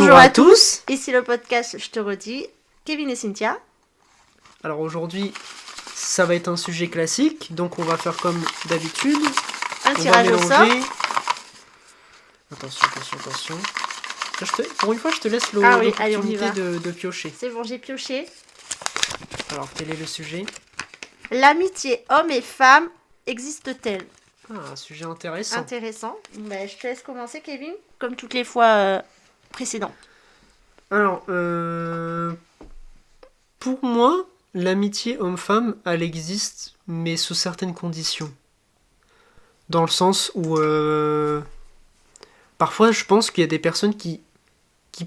Bonjour à tous, ici le podcast Je te redis, Kevin et Cynthia. Alors aujourd'hui, ça va être un sujet classique, donc on va faire comme d'habitude. Un tirage au sort. Attention. Pour une fois, je te laisse l'opportunité de piocher. C'est bon, j'ai pioché. Alors, quel est le sujet ? L'amitié homme et femme existe-t-elle ? Un sujet intéressant. Intéressant. Je te laisse commencer, Kevin, comme toutes les fois précédentes. Alors, pour moi, l'amitié homme-femme, elle existe, mais sous certaines conditions. Dans le sens où, parfois, je pense qu'il y a des personnes qui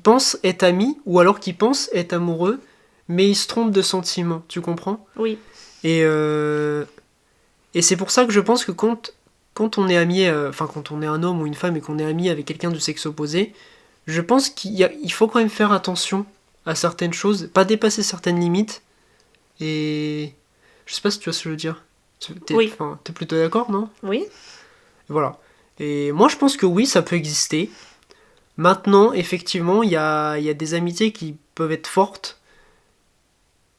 pensent être amis, ou alors qui pensent être amoureux, mais ils se trompent de sentiments, tu comprends ? Oui. Et c'est pour ça que je pense que quand on est ami, quand on est un homme ou une femme et qu'on est ami avec quelqu'un du sexe opposé, je pense qu'il faut quand même faire attention à certaines choses, pas dépasser certaines limites. Et je sais pas si tu vois ce que je veux dire. Oui. T'es plutôt d'accord, non ? Oui. Voilà. Et moi, je pense que oui, ça peut exister. Maintenant, effectivement, il y a des amitiés qui peuvent être fortes,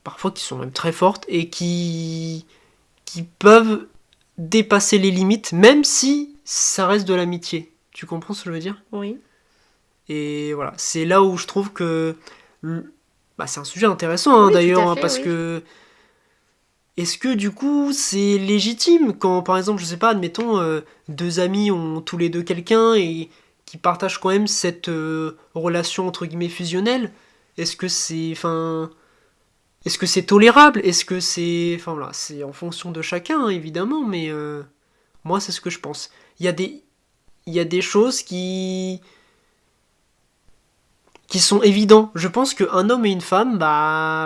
parfois qui sont même très fortes, et qui peuvent dépasser les limites, même si ça reste de l'amitié. Tu comprends ce que je veux dire ? Oui. Et voilà, c'est là où je trouve que c'est un sujet intéressant d'ailleurs, parce que est-ce que du coup c'est légitime quand par exemple, je sais pas, admettons, deux amis ont tous les deux quelqu'un et qui partagent quand même cette relation entre guillemets fusionnelle, est-ce que c'est tolérable ? Est-ce que c'est c'est en fonction de chacun évidemment, mais moi c'est ce que je pense. Il y a des choses qui sont évidents. Je pense qu'un homme et une femme,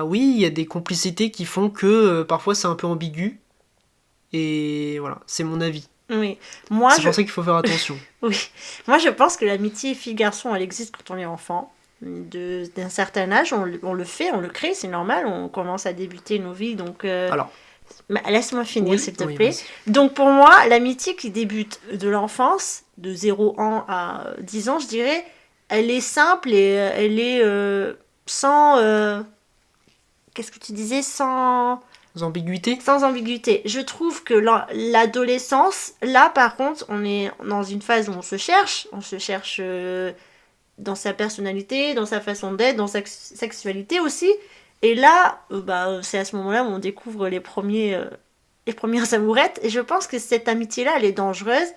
oui, il y a des complicités qui font que parfois c'est un peu ambigu. Et voilà, c'est mon avis. Oui. C'est pour ça qu'il faut faire attention. Oui. Moi, je pense que l'amitié fille-garçon, elle existe quand on est enfant. D'un certain âge, on le fait, on le crée, c'est normal. On commence à débuter nos vies, donc... Alors... laisse-moi finir, oui, s'il te plaît. Vas-y. Donc, pour moi, l'amitié qui débute de l'enfance, de 0 ans à 10 ans, je dirais, elle est simple et elle est sans... qu'est-ce que tu disais ? Sans ambiguïté. Sans ambiguïté. Je trouve que l'adolescence, là, par contre, on est dans une phase où on se cherche. On se cherche dans sa personnalité, dans sa façon d'être, dans sa sexualité aussi. Et là, c'est à ce moment-là où on découvre les premières amourettes. Et je pense que cette amitié-là, elle est dangereuse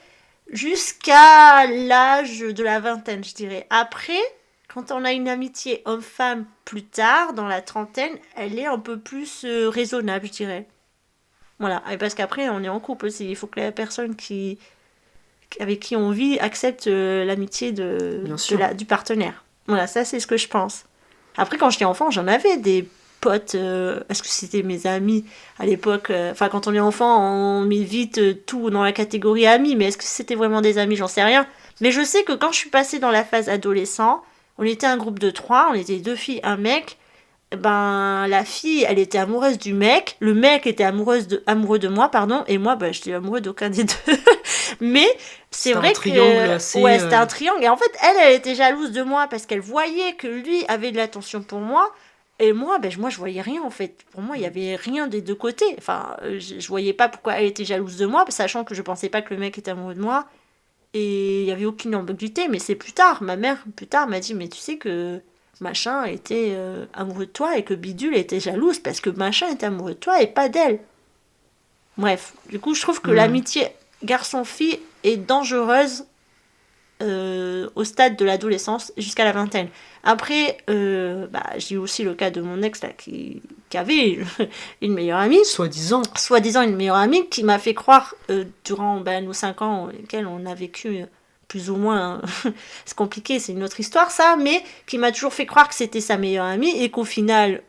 jusqu'à l'âge de la vingtaine, je dirais. Après, quand on a une amitié homme-femme plus tard, dans la trentaine, elle est un peu plus raisonnable, je dirais. Voilà, et parce qu'après, on est en couple aussi. Il faut que la personne avec qui on vit accepte l'amitié du partenaire. Voilà, ça c'est ce que je pense. Après, quand j'étais enfant, j'en avais des potes, parce que c'était mes amis à l'époque. Quand on est enfant, on met vite tout dans la catégorie amis, mais est-ce que c'était vraiment des amis ? J'en sais rien. Mais je sais que quand je suis passée dans la phase adolescent, on était un groupe de 3, on était 2 filles, un mec. La fille, elle était amoureuse du mec, le mec était amoureux de moi, pardon, et moi, j'étais amoureux d'aucun des deux. Mais c'est vrai que... c'était un triangle. Et en fait, elle était jalouse de moi parce qu'elle voyait que lui avait de l'attention pour moi. Et moi, je voyais rien, en fait. Pour moi, il y avait rien des deux côtés. Je voyais pas pourquoi elle était jalouse de moi, sachant que je pensais pas que le mec était amoureux de moi. Et il y avait aucune ambiguïté. Mais c'est plus tard. Ma mère, plus tard, m'a dit, mais tu sais que machin était amoureux de toi et que bidule était jalouse parce que machin était amoureux de toi et pas d'elle. Bref, du coup, je trouve que l'amitié garçon-fille est dangereuse au stade de l'adolescence jusqu'à la vingtaine. Après, j'ai eu aussi le cas de mon ex là, qui avait une meilleure amie. Soi-disant une meilleure amie qui m'a fait croire durant nos 5 ans lesquels on a vécu plus ou moins, c'est compliqué, c'est une autre histoire ça, mais qui m'a toujours fait croire que c'était sa meilleure amie et qu'au final,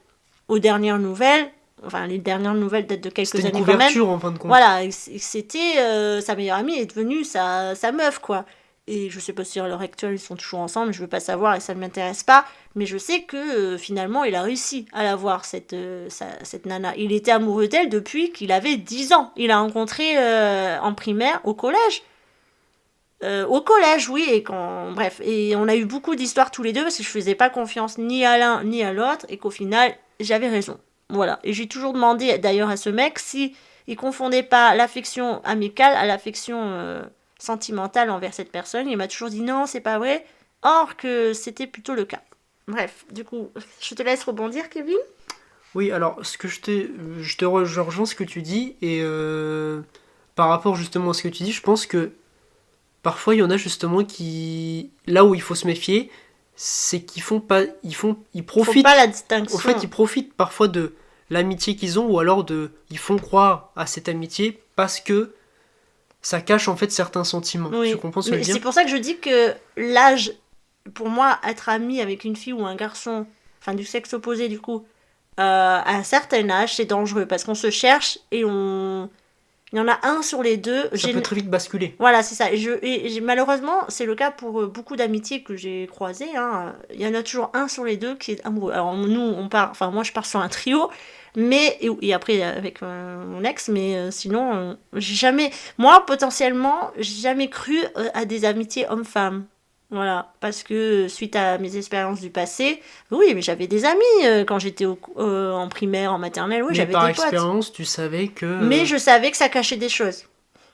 les dernières nouvelles datent de quelques années quand même. C'était une couverture en fin de compte. Voilà, c'était sa meilleure amie est devenue sa meuf quoi. Et je sais pas si à l'heure actuelle ils sont toujours ensemble, je veux pas savoir et ça ne m'intéresse pas, mais je sais que finalement il a réussi à la voir cette nana. Il était amoureux d'elle depuis qu'il avait 10 ans. Il l'a rencontrée en primaire, au collège. Au collège, oui, bref, et on a eu beaucoup d'histoires tous les deux parce que je faisais pas confiance ni à l'un ni à l'autre et qu'au final, j'avais raison. Voilà. Et j'ai toujours demandé d'ailleurs à ce mec si il confondait pas l'affection amicale à l'affection sentimentale envers cette personne. Il m'a toujours dit non, c'est pas vrai. Or que c'était plutôt le cas. Bref, du coup, je te laisse rebondir, Kevin. Oui, alors, je rejoins ce que tu dis, et par rapport justement à ce que tu dis, je pense que parfois il y en a justement qui, là où il faut se méfier, c'est qu'ils font pas, ils Faut pas profitent, la au fait, distinction. ils profitent parfois de l'amitié qu'ils ont, ou alors ils font croire à cette amitié parce que ça cache en fait certains sentiments. Tu Oui, comprends ce que je mais veux dire? c'est pour ça que je dis que l'âge, pour moi, être ami avec une fille ou un garçon, enfin du sexe opposé du coup, à un certain âge, c'est dangereux parce qu'on se cherche et il y en a un sur les deux. Ça peut très vite basculer. Voilà, c'est ça. Malheureusement, c'est le cas pour beaucoup d'amitiés que j'ai croisées, hein. Il y en a toujours un sur les deux qui est amoureux. Alors nous, enfin moi je pars sur un trio, et après avec mon ex, mais sinon, j'ai jamais, moi potentiellement, j'ai jamais cru à des amitiés hommes-femmes. Voilà, parce que suite à mes expériences du passé, oui, mais j'avais des amis quand j'étais en primaire, en maternelle, oui, Mais j'avais par des potes. expérience, tu savais que... Mais je savais que ça cachait des choses.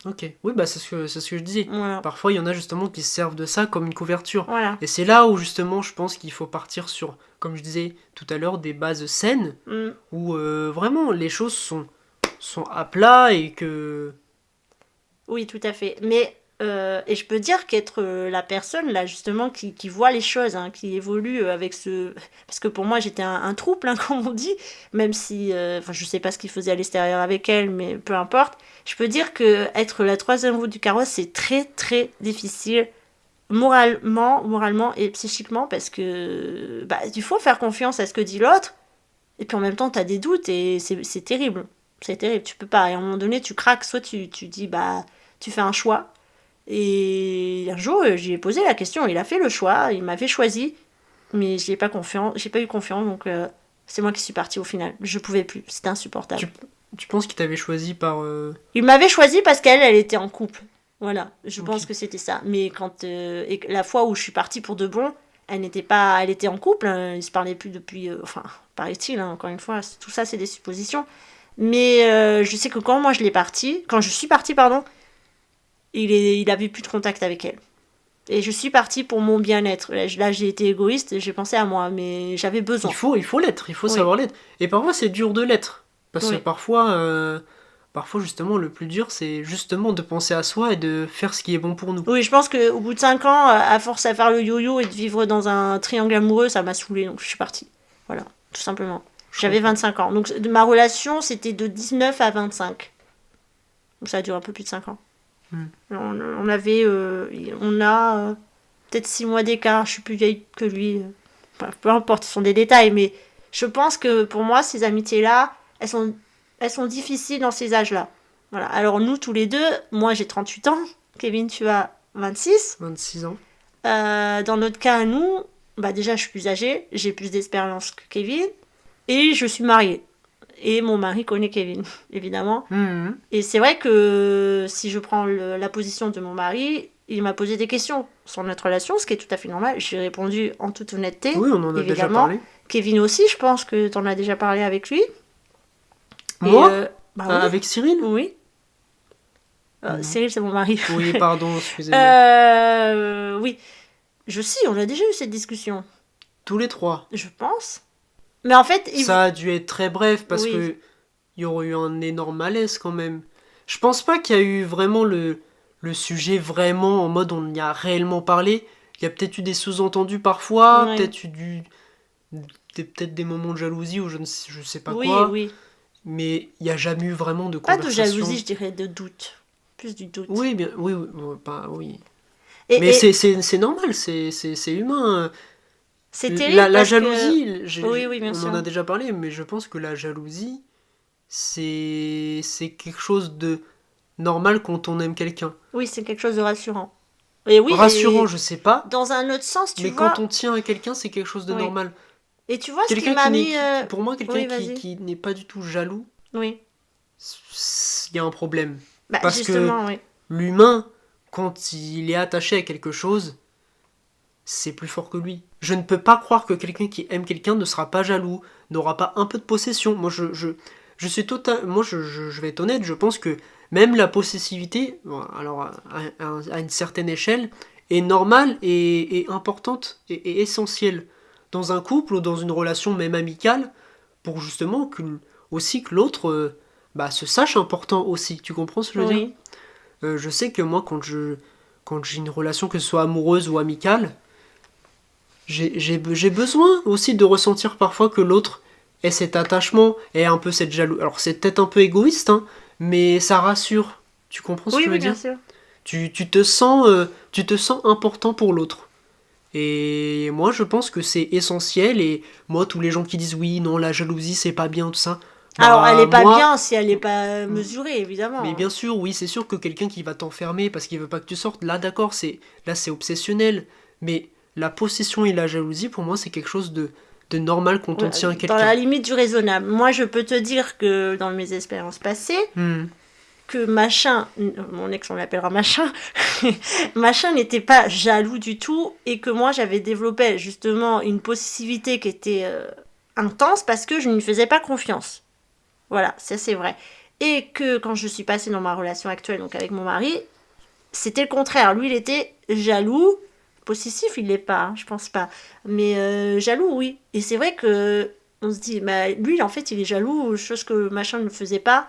Ok, oui, bah c'est ce que je disais. Voilà, Parfois, il y en a justement qui se servent de ça comme une couverture. voilà. Et c'est là où justement, je pense qu'il faut partir sur, comme je disais tout à l'heure, des bases saines, Mm. où vraiment les choses sont à plat et que... Oui, tout à fait. Mais, et je peux dire qu'être la personne, là, justement, qui voit les choses, hein, qui évolue avec ce... Parce que pour moi, j'étais un trouble, hein, comme on dit, même si... Enfin, je sais pas ce qu'il faisait à l'extérieur avec elle, mais peu importe. Je peux dire que être la troisième roue du carrosse, c'est très, très difficile, moralement et psychiquement, parce que bah, il faut faire confiance à ce que dit l'autre, et puis en même temps, tu as des doutes, et c'est terrible. C'est terrible, tu peux pas. Et à un moment donné, tu craques, soit tu dis, bah, tu fais un choix. Et un jour, j'y ai posé la question, il a fait le choix, il m'avait choisi, mais je n'ai pas confiance, j'ai pas eu confiance, donc c'est moi qui suis partie au final. Je pouvais plus, c'était insupportable. Tu penses qu'il t'avait choisi par... Il m'avait choisi parce elle était en couple. Voilà, je Ok. pense que c'était ça. Mais quand et la fois où je suis partie pour de bon, elle n'était pas, elle était en couple. Hein, ils se parlaient plus depuis, enfin, paraît-il. Hein, encore une fois, tout ça c'est des suppositions. Mais je sais que quand je suis partie, pardon, il avait plus de contact avec elle. Et je suis partie pour mon bien-être. Là, j'ai été égoïste, j'ai pensé à moi, mais j'avais besoin. Il faut l'être, il faut Oui, savoir l'être. Et parfois, c'est dur de l'être. Parce que oui. parfois, justement, le plus dur, c'est justement de penser à soi et de faire ce qui est bon pour nous. Oui, je pense qu'au bout de 5 ans, à force à faire le yo-yo et de vivre dans un triangle amoureux, ça m'a saoulée, donc je suis partie. Voilà, tout simplement. Je J'avais comprends. 25 ans. Donc ma relation, c'était de 19 à 25. Donc ça a duré un peu plus de 5 ans. Hmm. On a peut-être 6 mois d'écart, je suis plus vieille que lui. Enfin, peu importe, ce sont des détails, mais je pense que pour moi, ces amitiés-là, elles sont difficiles dans ces âges-là. Voilà. Alors nous, tous les deux, moi j'ai 38 ans, Kevin, tu as 26. 26 ans. Dans notre cas, nous, bah déjà, je suis plus âgée, j'ai plus d'expérience que Kevin, et je suis mariée. Et mon mari connaît Kevin, évidemment. Mhm. Et c'est vrai que si je prends la position de mon mari, il m'a posé des questions sur notre relation, ce qui est tout à fait normal. J'ai répondu en toute honnêteté, Oui, on en a déjà évidemment. parlé. Kevin aussi, je pense que tu en as déjà parlé avec lui. Et Moi bah oui, Avec Cyril oui. Non. Cyril, c'est mon mari. Oui, pardon, excusez-moi. Oui. On a déjà eu cette discussion. Tous les trois. Je pense. Mais en fait, Ça a dû être très bref parce Oui. que il y aurait eu un énorme malaise quand même. Je pense pas qu'il y a eu vraiment le sujet vraiment en mode on y a réellement parlé. Il y a peut-être eu des sous-entendus parfois, Ouais. peut-être peut-être des moments de jalousie ou je sais pas Oui, quoi. oui. Mais il n'y a jamais eu vraiment de Pas de conversation. jalousie, je dirais, de doute. Plus du doute. Oui, bien, oui, oui. Et, Mais et c'est normal, c'est humain. c'est terrible La parce que... jalousie, Oui, bien on sûr. en a déjà parlé, mais je pense que la jalousie, c'est quelque chose de normal quand on aime quelqu'un. Oui, c'est quelque chose de rassurant. Et oui, Rassurant, et je sais pas, dans un autre sens, tu mais vois... quand on tient à quelqu'un, c'est quelque chose de Oui. normal. Et tu vois ce qui Quelqu'un m'a mis... pour moi, quelqu'un Oui, vas-y. qui n'est pas du tout jaloux, Oui. il y a un problème. Bah, Parce que justement, oui. l'humain, quand il est attaché à quelque chose, c'est plus fort que lui. Je ne peux pas croire que quelqu'un qui aime quelqu'un ne sera pas jaloux, n'aura pas un peu de possession. Moi, je suis moi, je vais être honnête, je pense que même la possessivité, bon, alors à une certaine échelle, est normale et importante et essentielle dans un couple ou dans une relation même amicale, pour justement aussi que l'autre se sache important aussi. Tu comprends ce que je veux dire? Oui. Je sais que moi, quand j'ai une relation, que ce soit amoureuse ou amicale, j'ai besoin aussi de ressentir parfois que l'autre ait cet attachement, ait un peu cette jalousie. Alors c'est peut-être un peu égoïste, hein, mais ça rassure. Tu comprends ce que je veux bien dire? sûr. Tu te sens important pour l'autre. Et moi, je pense que c'est essentiel. Et moi, tous les gens qui disent oui, non, la jalousie, c'est pas bien, tout ça. Alors, elle est pas Moi, bien si elle est pas mesurée, mais évidemment. bien sûr, oui, c'est sûr que quelqu'un qui va t'enfermer parce qu'il veut pas que tu sortes, là, d'accord, c'est obsessionnel. Mais la possession et la jalousie, pour moi, c'est quelque chose de normal quand on tient à Dans la quelqu'un. limite du raisonnable. Moi, je peux te dire que dans mes expériences passées, Hmm. que machin, mon ex on l'appellera machin, machin n'était pas jaloux du tout et que moi j'avais développé justement une possessivité qui était intense parce que je ne lui faisais pas confiance. Voilà, ça c'est vrai. Et que quand je suis passée dans ma relation actuelle, donc avec mon mari, c'était le contraire. Lui il était jaloux, possessif il l'est pas, hein, je pense pas. Mais jaloux oui. Et c'est vrai que on se dit, bah, lui en fait il est jaloux, chose que machin ne faisait pas.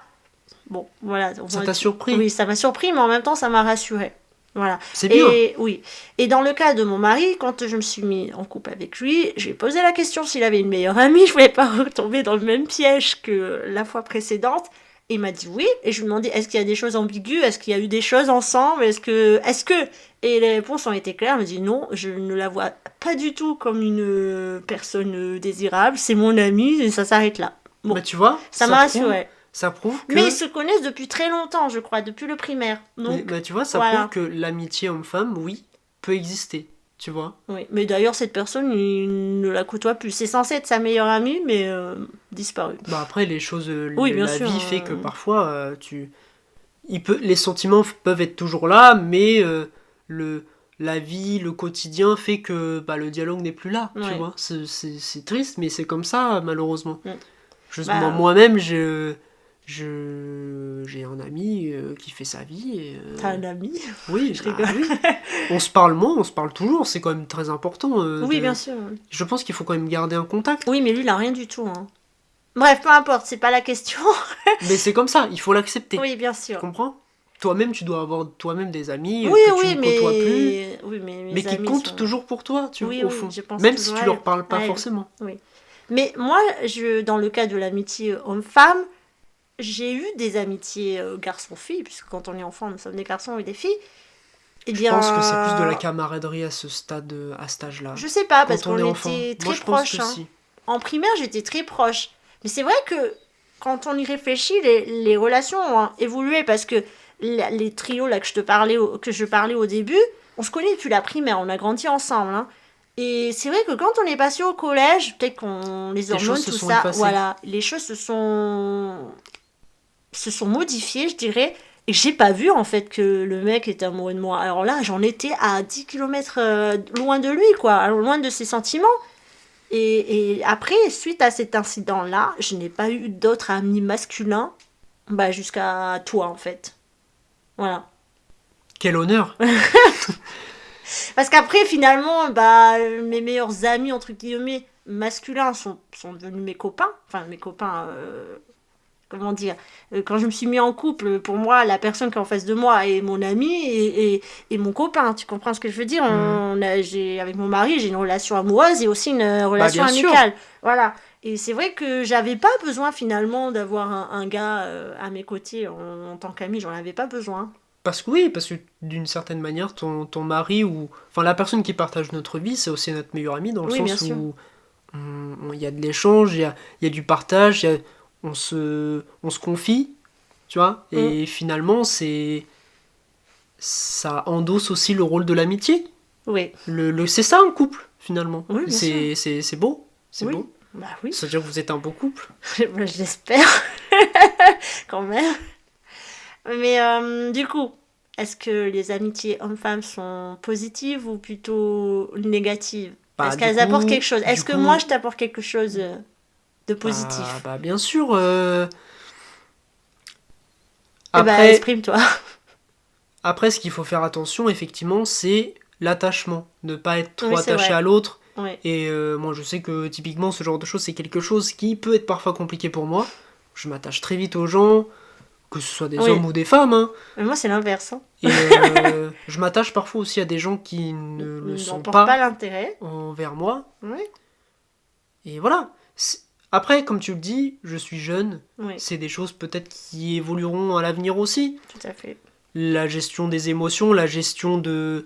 Bon, voilà. Ça t'a surpris? Oui, ça m'a surpris, mais en même temps, ça m'a rassurée. Voilà. C'est bien. Et oui. Et dans le cas de mon mari, quand je me suis mis en couple avec lui, j'ai posé la question s'il avait une meilleure amie. Je voulais pas retomber dans le même piège que la fois précédente. Et il m'a dit oui. Et je lui ai demandé est-ce qu'il y a des choses ambiguës? Est-ce qu'il y a eu des choses ensemble? Est-ce que. Et les réponses ont été claires. Il m'a dit non, je ne la vois pas du tout comme une personne désirable. C'est mon amie et ça s'arrête là. Bon, Bah, tu vois, ça m'a rassurée. ça prouve que. Mais ils se connaissent depuis très longtemps, je crois, depuis le primaire. Donc, Bah, tu vois, ça voilà. prouve que l'amitié homme-femme, oui, peut exister. Tu vois? Oui. Mais d'ailleurs, cette personne, il ne la côtoie plus. C'est censé être sa meilleure amie, mais disparu. Bah après, les choses, Oui, bien la sûr. vie fait que parfois, les sentiments peuvent être toujours là, mais le, la vie, le quotidien fait que le dialogue n'est plus là, tu Ouais. vois. C'est triste, mais c'est comme ça, malheureusement. Mm. Justement, Bah, moi-même, j'ai un ami qui fait sa vie. Et, t'as un ami? oui, Je rigole. oui. On se parle moins, on se parle toujours, c'est quand même très important. Oui, bien sûr. Je pense qu'il faut quand même garder un contact. Oui, mais lui, il a rien du tout. Hein. Bref, peu importe, c'est pas la question. Mais c'est comme ça, il faut l'accepter. Oui, bien Tu sûr. comprends? Toi-même, tu dois avoir toi-même des amis Oui, que tu oui, ne côtoies plus, Oui, mais mes mais qui amis comptent sont... toujours pour toi, tu vois, Oui, au oui, fond. je pense Même si toujours tu à leur elle. parles pas À elle. forcément. Oui. Mais moi, dans le cas de l'amitié homme-femme, j'ai eu des amitiés garçon-fille, puisque quand on est enfant, nous sommes des garçons et des filles. Eh Je bien, pense que c'est plus de la camaraderie à ce stade, à cet âge-là. je sais pas, parce Quand on qu'on est enfant. était Moi, très je pense proches. que Hein. si. En primaire, j'étais très proche. Mais c'est vrai que quand on y réfléchit, les relations ont évolué parce que les trios là que je parlais au début, on se connaît depuis la primaire, on a grandi ensemble. Hein. Et c'est vrai que quand on est passé au collège, peut-être qu'on les Les hormones, choses se tout sont ça, effacées. voilà, les choses se sont modifiées, je dirais. Et j'ai pas vu en fait que le mec était amoureux de moi. Alors là, j'en étais à 10 kilomètres loin de lui, quoi, loin de ses sentiments. Et après, suite à cet incident-là, je n'ai pas eu d'autres amis masculins jusqu'à toi en fait. Voilà. Quel honneur! Parce qu'après, finalement, mes meilleurs amis, entre guillemets, masculins sont devenus mes copains. Enfin, mes copains, comment dire, quand je me suis mis en couple, pour moi, la personne qui est en face de moi est mon ami et mon copain. Tu comprends ce que je veux dire? Avec mon mari, j'ai une relation amoureuse et aussi une relation bien sûr. amicale. Voilà. Et c'est vrai que j'avais pas besoin finalement d'avoir un gars à mes côtés en tant qu'ami, j'en avais pas besoin. Parce que oui, parce que d'une certaine manière, ton mari ou... Enfin, la personne qui partage notre vie, c'est aussi notre meilleur ami, dans le Oui, bien sens sûr. où il y a de l'échange, il y a du partage, on se confie, tu vois, et finalement, ça endosse aussi le rôle de l'amitié. Oui. C'est ça un couple, finalement. Oui, bien sûr. C'est beau, c'est Oui. beau. Bah oui. Ça veut dire que vous êtes un beau couple. J'espère. Quand même. Mais du coup, est-ce que les amitiés hommes-femmes sont positives ou plutôt négatives? Bah, Est-ce du qu'elles apportent quelque coup, chose? du Est-ce que moi, coup, je t'apporte quelque chose de bah, positif? bah bien sûr. Eh ben, Après, exprime-toi. après, ce qu'il faut faire attention, effectivement, c'est l'attachement. Ne pas être trop Oui, c'est attaché à vrai. l'autre. Oui. Et moi, je sais que typiquement, ce genre de choses, c'est quelque chose qui peut être parfois compliqué pour moi. Je m'attache très vite aux gens, que ce soit des Oui. hommes ou des femmes, hein. Mais moi, c'est l'inverse. Hein. Et je m'attache parfois aussi à des gens qui ne le Ils n'en sont portent pas pas l'intérêt. envers moi. Oui. Et voilà. Après, comme tu le dis, je suis jeune. Oui, C'est des choses peut-être qui évolueront à l'avenir aussi. tout à fait. La gestion des émotions, la gestion de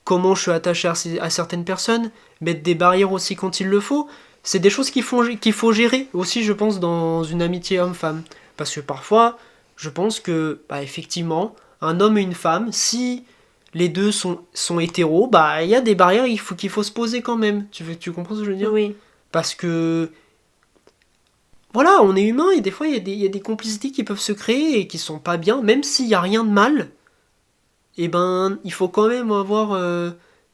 comment je suis attaché à certaines personnes, mettre des barrières aussi quand il le faut. C'est des choses qu'il faut gérer aussi, je pense, dans une amitié homme-femme. Parce que parfois, je pense que, bah, effectivement, un homme et une femme, si les deux sont hétéros, bah, il y a des barrières qu'il faut se poser quand même. Tu comprends ce que je veux dire? Oui. Parce que, voilà, on est humain et des fois, il y a des complicités qui peuvent se créer et qui sont pas bien, même s'il y a rien de mal. Et ben, il faut quand même avoir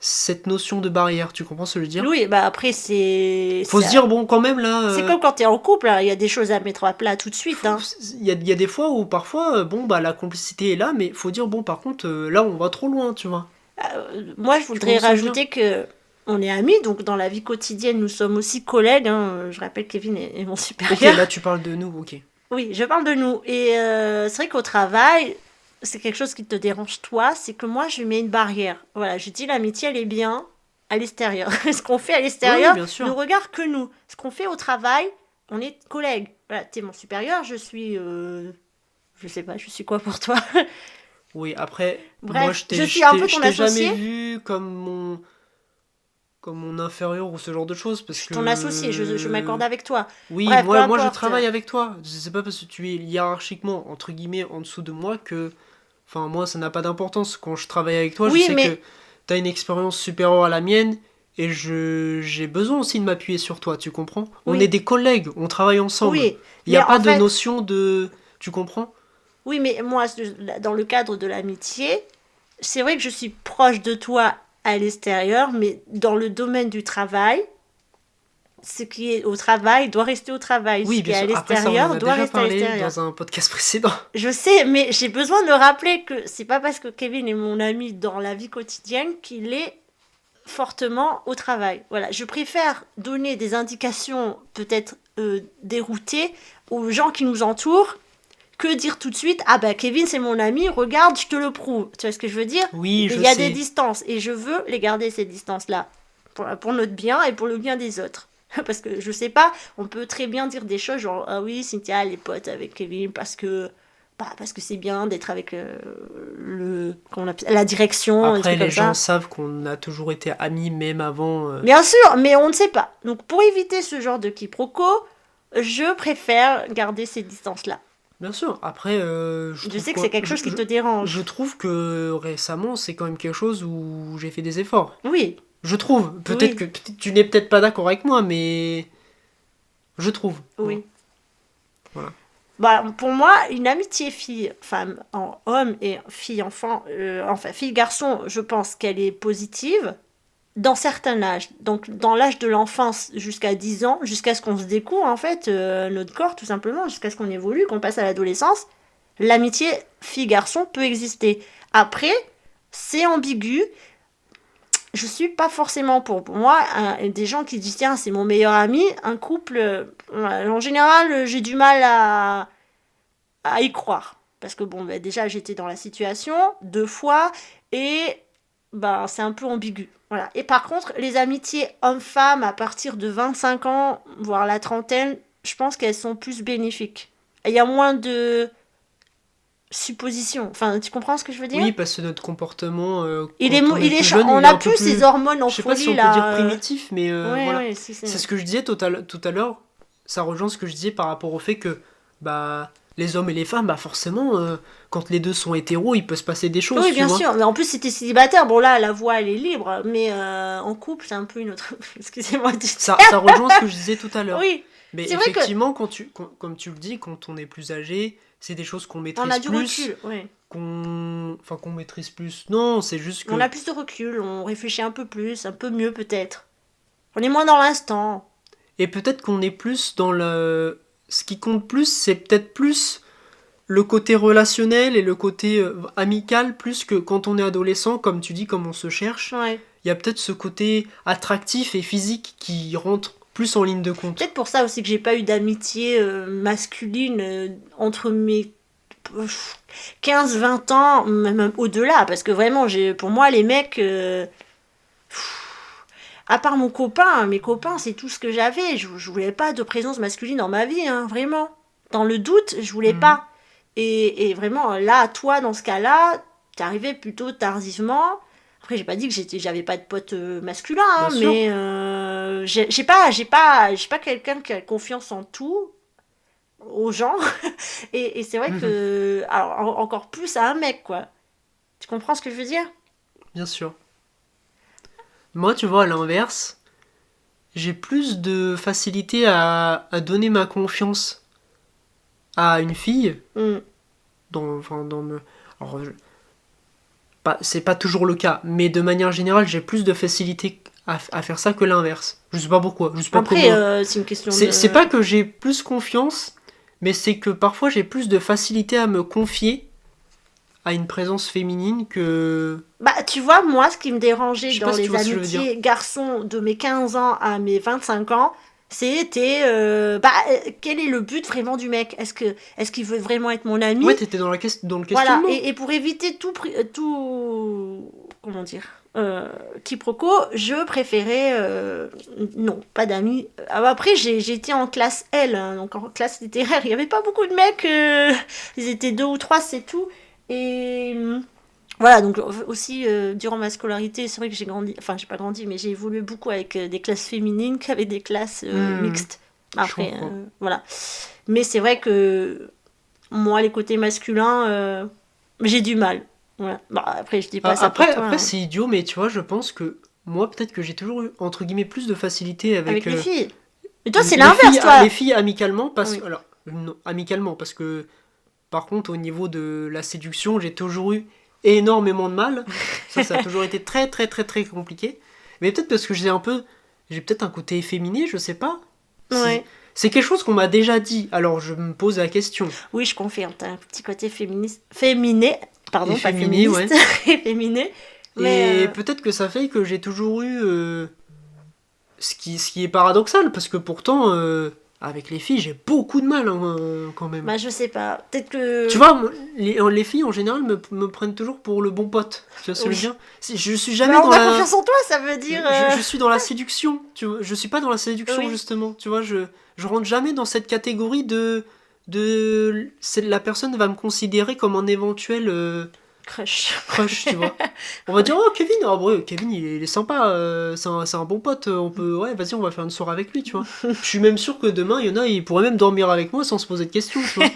cette notion de barrière. Tu comprends ce que je veux dire? Oui, bah après, Faut se dire, bon, quand même, là, c'est comme quand t'es en couple, hein, il y a des choses à mettre à plat tout de suite. Hein. il y a des fois où parfois, bon, bah, la complicité est là, mais faut dire, bon, par contre, là, on va trop loin, tu vois. Moi, je Tu voudrais comprends ce que je veux dire? rajouter que on est amis, donc dans la vie quotidienne, nous sommes aussi collègues. Hein. Je rappelle, Kevin est mon Ok, supérieur. là, tu parles de nous, ok. Oui, je parle de nous. Et c'est vrai qu'au travail, c'est quelque chose qui te dérange toi, c'est que moi, je mets une barrière. Voilà, je dis l'amitié, elle est bien à l'extérieur. Ce qu'on fait à Oui, oui, l'extérieur bien ne sûr. regarde que nous. Ce qu'on fait au travail, on est collègues. Voilà, t'es mon supérieur, je suis... je sais pas, je suis quoi pour toi? Oui, après, moi, Bref, je suis un peu je ton t'ai jamais associé. vu comme mon inférieur ou ce genre de choses, Je parce suis ton associé, je m'accorde que avec toi. oui, Bref, peu moi je importe. travaille avec toi. C'est pas parce que tu es hiérarchiquement, entre guillemets, en dessous de moi que. Enfin, moi, ça n'a pas d'importance. Quand je travaille avec toi, je Oui, sais que mais... t'as une expérience supérieure à la mienne et j'ai besoin aussi de m'appuyer sur toi, tu comprends? On est Oui, des collègues, on travaille ensemble. oui. Il n'y Mais a pas en de fait, notion de. Tu comprends? oui, mais moi, dans le cadre de l'amitié, c'est vrai que je suis proche de toi à l'extérieur, mais dans le domaine du travail, ce qui est au travail doit rester au travail. Ce Oui, qui bien est à sûr. Après, ça, on en l'extérieur a doit déjà rester à parlé l'extérieur. dans un podcast précédent. Je sais, mais j'ai besoin de rappeler que c'est pas parce que Kevin est mon ami dans la vie quotidienne qu'il est fortement au travail. Voilà, je préfère donner des indications peut-être déroutées aux gens qui nous entourent que dire tout de suite ah bah Kevin c'est mon ami, regarde, je te le prouve. Tu vois ce que je veux dire? Oui, Il je y a des sais. distances et je veux les garder ces distances-là pour notre bien et pour le bien des autres. Parce que je sais pas, on peut très bien dire des choses genre ah oui Cynthia elle est pote avec Kevin parce que c'est bien d'être avec la direction, des Après, trucs les comme gens ça. savent qu'on a toujours été amis, même avant. Bien sûr, mais on ne sait pas. Donc pour éviter ce genre de quiproquo, je préfère garder ces distances-là. Bien sûr. Après, je Je trouve sais que c'est quoi. quelque chose qui te Je dérange. trouve que récemment, c'est quand même quelque chose où j'ai fait des efforts. Oui, Je trouve. Peut-être oui, que tu n'es peut-être pas d'accord avec moi, mais je trouve. Voilà. oui. Voilà. Bah, pour moi, une amitié fille-femme, en homme et fille-enfant, enfin fille-garçon, je pense qu'elle est positive dans certains âges. Donc, dans l'âge de l'enfance jusqu'à 10 ans, jusqu'à ce qu'on se découvre, en fait, notre corps, tout simplement, jusqu'à ce qu'on évolue, qu'on passe à l'adolescence, l'amitié fille-garçon peut exister. Après, c'est ambigu. Je suis pas forcément pour moi des gens qui disent tiens c'est mon meilleur ami un couple en général j'ai du mal à y croire parce que bon bah, déjà j'étais dans la situation 2 fois et bah c'est un peu ambigu voilà et par contre les amitiés hommes-femmes à partir de 25 ans voire la trentaine je pense qu'elles sont plus bénéfiques il y a moins de suppositions enfin tu comprends ce que je veux dire Oui, parce que notre comportement, quand on est plus jeune, on il est a un peu plus ces plus. hormones en Je sais pas si folie on peut dire là primitif, mais ouais voilà. ouais si C'est c'est ce que je disais tout à l'heure. Ça rejoint ce que je disais par rapport au fait que bah, les hommes et les femmes, bah forcément, quand les deux sont hétéros, il peut se passer des choses, Oui, tu bien vois. sûr. Mais en plus, si t'es célibataire, bon là, la voie, elle est libre. Mais en couple, c'est un peu une autre... Excusez-moi du Ça rejoint ce que je disais tout à l'heure. Oui, Mais c'est vrai que effectivement, comme tu le dis, quand on est plus âgé, c'est des choses qu'on on maîtrise a du plus, recul. Oui, qu'on maîtrise plus. Non, c'est juste que... On a plus de recul, on réfléchit un peu plus, un peu mieux peut-être. On est moins dans l'instant. Et peut-être qu'on est plus dans le... Ce qui compte plus, c'est peut-être plus le côté relationnel et le côté amical, plus que quand on est adolescent, comme tu dis, comme on se cherche. Ouais. Il y a peut-être ce côté attractif et physique qui rentre plus en ligne de compte. Peut-être pour ça aussi que j'ai pas eu d'amitié masculine entre mes 15-20 ans, même au-delà, parce que vraiment, pour moi, les mecs, à part mon copain, mes copains, c'est tout ce que j'avais. Je voulais pas de présence masculine dans ma vie, hein, vraiment. Dans le doute, je voulais pas. Et vraiment, là, toi, dans ce cas-là, t'es arrivé plutôt tardivement. Après, j'ai pas dit que j'avais pas de potes masculins, hein, mais j'ai pas quelqu'un qui a confiance en tout, aux gens. Et c'est vrai que, alors, encore plus à un mec, quoi. Tu comprends ce que je veux dire? Bien sûr. Moi, tu vois, à l'inverse, j'ai plus de facilité à donner ma confiance à une fille. Alors, c'est pas toujours le cas, mais de manière générale, j'ai plus de facilité à faire ça que l'inverse. Je sais pas pourquoi. Je sais pas Après, c'est une question de... C'est pas que j'ai plus confiance, mais c'est que parfois j'ai plus de facilité à me confier à une présence féminine que... Bah, tu vois, moi, ce qui me dérangeait dans si les amitiés garçons de mes 15 ans à mes 25 ans, c'était... quel est le but vraiment du mec? Est-ce qu'il veut vraiment être mon ami? Ouais, t'étais dans le questionnement. Voilà, et pour éviter tout... Comment dire quiproquo, je préférais... non, pas d'amis. Après, j'étais en classe L, hein, donc en classe littéraire, il n'y avait pas beaucoup de mecs. Ils étaient 2 ou 3, c'est tout. Et... Voilà, donc aussi, durant ma scolarité, c'est vrai que j'ai grandi... Enfin, j'ai pas grandi, mais j'ai évolué beaucoup avec des classes féminines qu'avec des classes mixtes. Après, voilà. Mais c'est vrai que moi, les côtés masculins, j'ai du mal. Voilà. Bon, après, je dis pas ça pour toi. Après, c'est idiot, mais tu vois, je pense que moi, peut-être que j'ai toujours eu, entre guillemets, plus de facilité avec les filles. Mais toi, c'est l'inverse, toi. Les filles amicalement, parce que... Alors, non, amicalement, parce que... Par contre, au niveau de la séduction, j'ai toujours eu énormément de mal. Ça a toujours été très, très, très, très compliqué. Mais peut-être parce que j'ai peut-être un côté efféminé, je sais pas. Ouais. C'est quelque chose qu'on m'a déjà dit, alors je me pose la question. Oui, je confirme, t'as un petit côté féminin, pardon, pas féminin, féministe, ouais. efféminé. Et peut-être que ça fait que j'ai toujours eu ce qui est paradoxal, parce que pourtant, avec les filles, j'ai beaucoup de mal quand même. Bah, je sais pas, peut-être que... Tu vois, les filles en général me prennent toujours pour le bon pote. Tu vois ce que je veux dire ? Je suis jamais dans la... confiance en toi, ça veut dire... Je suis dans la séduction, tu vois. Je suis pas dans la séduction, justement. Tu vois, je rentre jamais dans cette catégorie de la personne va me considérer comme un éventuel... Crush, tu vois. On va dire, oh Kevin, Kevin il est sympa, c'est un bon pote, vas-y, on va faire une soirée avec lui, tu vois. Je suis même sûr que demain, il y en a, ils pourraient même dormir avec moi sans se poser de questions, tu vois.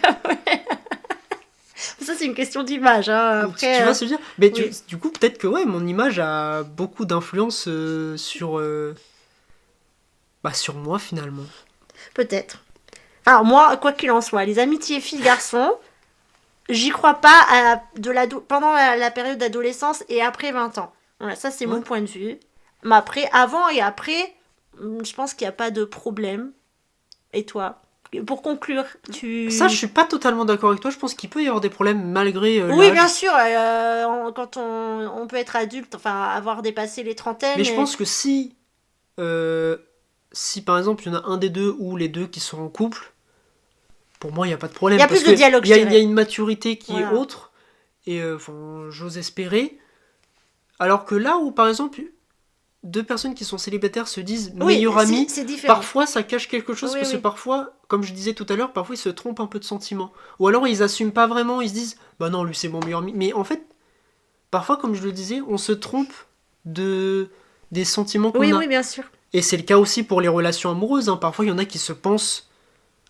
Ça, c'est une question d'image, hein. Après, tu vois ce que je veux dire ? Mais du coup, peut-être que mon image a beaucoup d'influence sur moi, finalement. Peut-être. Alors moi, quoi qu'il en soit, les amitiés filles-garçons... J'y crois pas pendant la période d'adolescence et après 20 ans. Voilà, ça c'est mon point de vue. Mais après, avant et après, je pense qu'il n'y a pas de problème. Et toi ? Pour conclure, Ça, je suis pas totalement d'accord avec toi. Je pense qu'il peut y avoir des problèmes malgré oui, l'âge. bien sûr. Quand on peut être adulte, enfin avoir dépassé les trentaines. Mais je pense que si par exemple il y en a un des deux ou les deux qui sont en couple, pour moi, il n'y a pas de problème. Il y a plus de dialogue, il y a une maturité qui est autre, et j'ose espérer. Alors que là où, par exemple, deux personnes qui sont célibataires se disent meilleurs amis, parfois ça cache quelque chose, parce que parfois, comme je disais tout à l'heure, parfois ils se trompent un peu de sentiments. Ou alors ils assument pas vraiment, ils se disent bah non, lui c'est mon meilleur ami. Mais en fait, parfois, comme je le disais, on se trompe des sentiments qu'on a. Oui, bien sûr. Et c'est le cas aussi pour les relations amoureuses. Hein. Parfois, il y en a qui se pensent...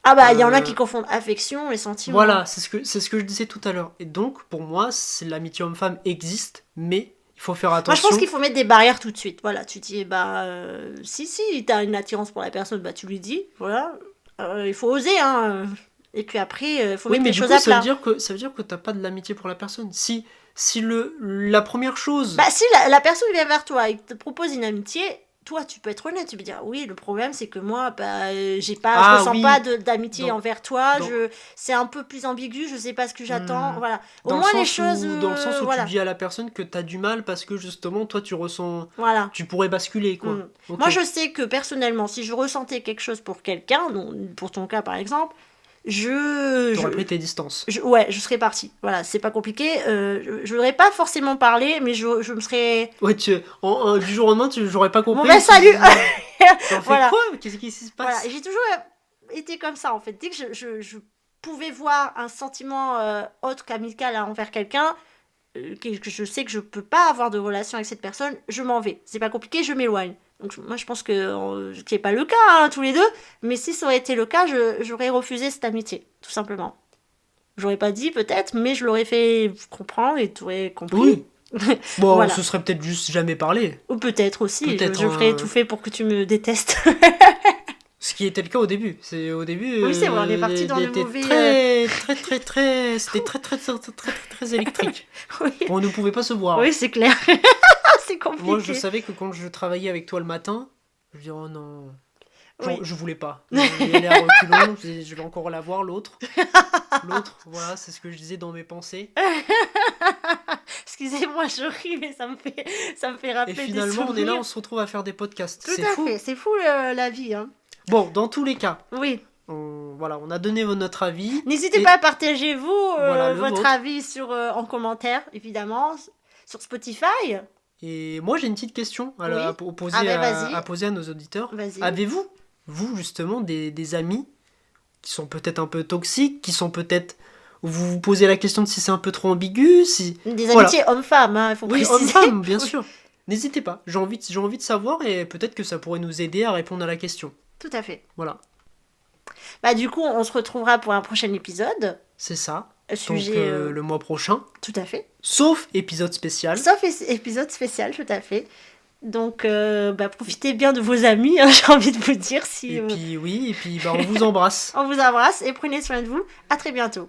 Ah bah, il y en a qui confondent affection et sentiments. Voilà, c'est ce que je disais tout à l'heure. Et donc, pour moi, l'amitié homme-femme existe, mais il faut faire attention. Moi, je pense qu'il faut mettre des barrières tout de suite. Voilà, tu dis, si t'as une attirance pour la personne, bah tu lui dis, voilà. Il faut oser, hein. Et puis après, faut Oui, mettre mais les du choses coup, à plat. ça veut dire que t'as pas de l'amitié pour la personne. Si la première chose... Bah, si la personne vient vers toi et te propose une amitié, toi, tu peux être honnête. Tu peux dire, oui, le problème, c'est que moi, bah, je Ah ressens pas oui, d'amitié dans, envers toi. dans, C'est un peu plus ambigu, je sais pas ce que j'attends. hmm, Voilà. Au moins, les choses, dans le sens où tu voilà. dis à la personne que t'as du mal parce que justement, toi, tu ressens... Voilà. Tu pourrais basculer, quoi. Mm. Ok. Moi, je sais que personnellement, si je ressentais quelque chose pour quelqu'un, donc pour ton cas par exemple, T'aurais pris tes distances. ouais, je serais partie. Voilà, c'est pas compliqué. Je n'aurais pas forcément parlé, mais je me serais. Ouais, du jour au lendemain, j'aurais pas compris. Bon, ben salut. T'en fais Voilà. quoi? Qu'est-ce qui se passe? Voilà, et j'ai toujours été comme ça en fait. Dès que je pouvais voir un sentiment autre qu'amical envers quelqu'un, que je sais que je peux pas avoir de relation avec cette personne, je m'en vais. C'est pas compliqué, je m'éloigne. Donc moi je pense que ce qui n'est pas le cas, hein, tous les deux, mais si ça aurait été le cas, j'aurais refusé cette amitié, tout simplement. J'aurais pas dit peut-être, mais je l'aurais fait comprendre et tu aurais compris. Oui. Bon, Voilà. on se serait peut-être juste jamais parlé. Ou peut-être aussi, Peut-être, je ferais tout fait pour que tu me détestes. Ce qui était le cas au début. Au début, Oui, c'est vrai, on est parti dans le était mauvais. c'était très électrique. Oui, On ne pouvait pas se voir. oui c'est clair. C'est compliqué. Moi, je savais que quand je travaillais avec toi le matin, je me disais, oh non. Genre, Oui. je voulais pas. Je vais aller à reculons, je vais encore la voir, l'autre. L'autre, voilà, c'est ce que je disais dans mes pensées. Excusez-moi, je ris, mais ça me fait rappeler Et des finalement, on est là, souvenirs. on se retrouve à faire des podcasts. Tout C'est à fou. fait, c'est fou la vie. Hein. Bon, dans tous les cas, Oui. voilà, on a donné notre avis. N'hésitez Et pas à partager voilà, le votre vôtre. avis en commentaire, évidemment, sur Spotify. Et moi, j'ai une petite question Oui. à poser, Ah ben, vas-y. à poser à nos auditeurs. Vas-y. Avez-vous, vous, justement, des amis qui sont peut-être un peu toxiques, qui sont peut-être... Vous vous posez la question de si c'est un peu trop ambigu, si... Des Voilà. amitiés hommes-femmes, hein, il faut Oui, préciser. homme-femme, bien Oui. sûr. N'hésitez pas, j'ai envie de savoir et peut-être que ça pourrait nous aider à répondre à la question. Tout à fait. Voilà, Bah du coup, on se retrouvera pour un prochain épisode. c'est ça. Sujet... Donc le mois prochain, Tout à fait. sauf épisode spécial. Sauf épisode spécial, tout à fait. Donc, profitez bien de vos amis, hein, j'ai envie de vous dire. Si, Et puis oui, et puis on vous embrasse. on vous embrasse et prenez soin de vous. À très bientôt.